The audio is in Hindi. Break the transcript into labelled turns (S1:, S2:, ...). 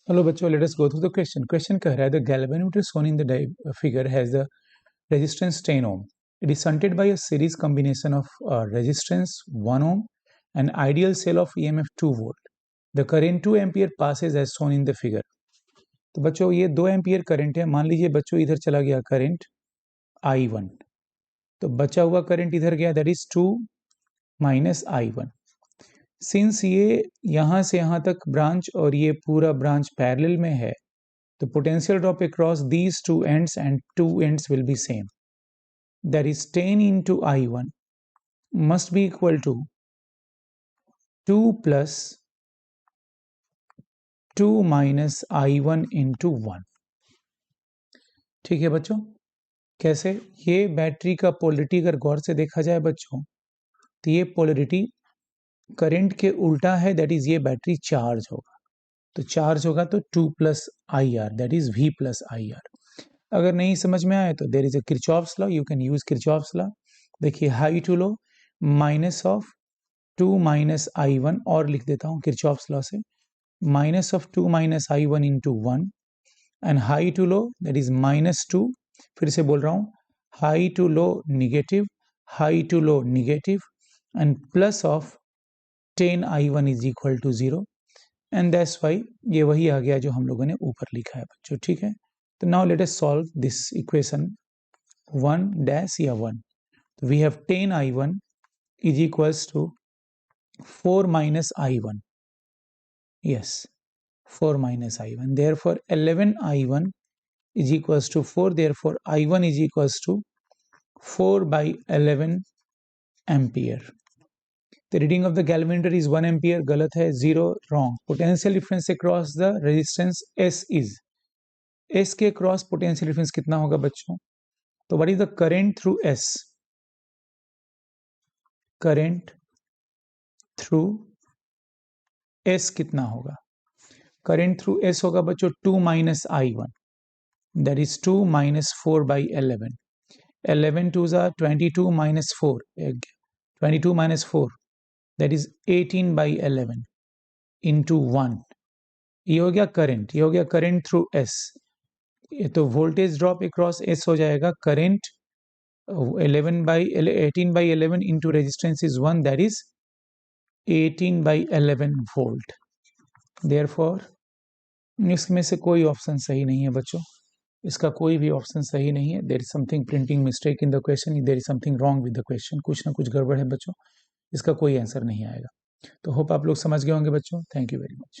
S1: Hello बच्चों, let us go through the question. Question कह रहा है the galvanometer shown in the figure has the resistance 10 ohm. It is shunted by a series combination of resistance 1 ohm and ideal cell of EMF 2 volt. The current 2 ampere passes as shown in the figure. तो बच्चों ये 2 एम्पियर करंट है. मान लीजिए बच्चों इधर चला गया करंट I1, तो बचा हुआ करंट इधर गया, that is 2 minus I1. Since ये यहाँ से यहाँ तक ब्रांच और ये पूरा ब्रांच पैरेलल में है, the potential drop across these two ends and two ends will be same. That is 10 into I1 must be equal to 2 plus 2 minus I1 into 1. ठीक है बच्चों, कैसे? ये बैटरी का पोलरिटी अगर गौर से देखा जाए बच्चों, तो ये पोलरिटी करंट के उल्टा है, दैट इज ये बैटरी चार्ज होगा. तो चार्ज होगा तो 2 plus I R, that is V plus I R. अगर नहीं समझ में आए तो there is a Kirchhoff's law, you can use Kirchhoff's law. देखिए high to low minus of 2 minus I1, और लिख देता हूँ किरचॉफ्स लॉ से, minus of 2 minus I1 into 1, and high to low that is -2. फिर से बोल रहा हूँ, high to low negative, high to low negative, and plus of 10 I1 is equal to 0. And that's why ये वही आ गया जो हम लोगों ने ऊपर लिखा है बच्चों. ठीक है, तो now let us solve this equation 1 dash या 1. We have 10 I1 is equals to 4 minus I1. Yes, 4 minus I1. Therefore, 11 I1 is equals to 4. Therefore, I1 is equals to 4 by 11 ampere. The reading of the galvanometer is 1 ampere. गलत है, 0, wrong. Potential difference across the resistance S is. S के क्रॉस पोटेंशियल डिफरेंस कितना होगा बच्चों? तो what is the current through S? Current through S कितना होगा? करंट थ्रू S होगा बच्चों 2 minus I1, that is 2 minus 4 by 11. 11 2 ज़ा 22 minus 4, 22 minus 4 that is 18 by 11 into 1. ये हो गया करंट, ये हो गया करंट थ्रू S. ये तो वोल्टेज ड्रॉप अक्रॉस S हो जाएगा. Current 18 by 11 into resistance is 1, that is 18 by 11 volt. Therefore इसमें से कोई ऑप्शन सही नहीं है बच्चों, इसका कोई भी ऑप्शन सही नहीं है. There is something printing mistake in the question, there is something wrong with the question. कुछ ना कुछ गड़बड़ है बच्चों, इसका कोई आंसर नहीं आएगा. तो होप आप लोग समझ गए होंगे बच्चों. Thank you very much.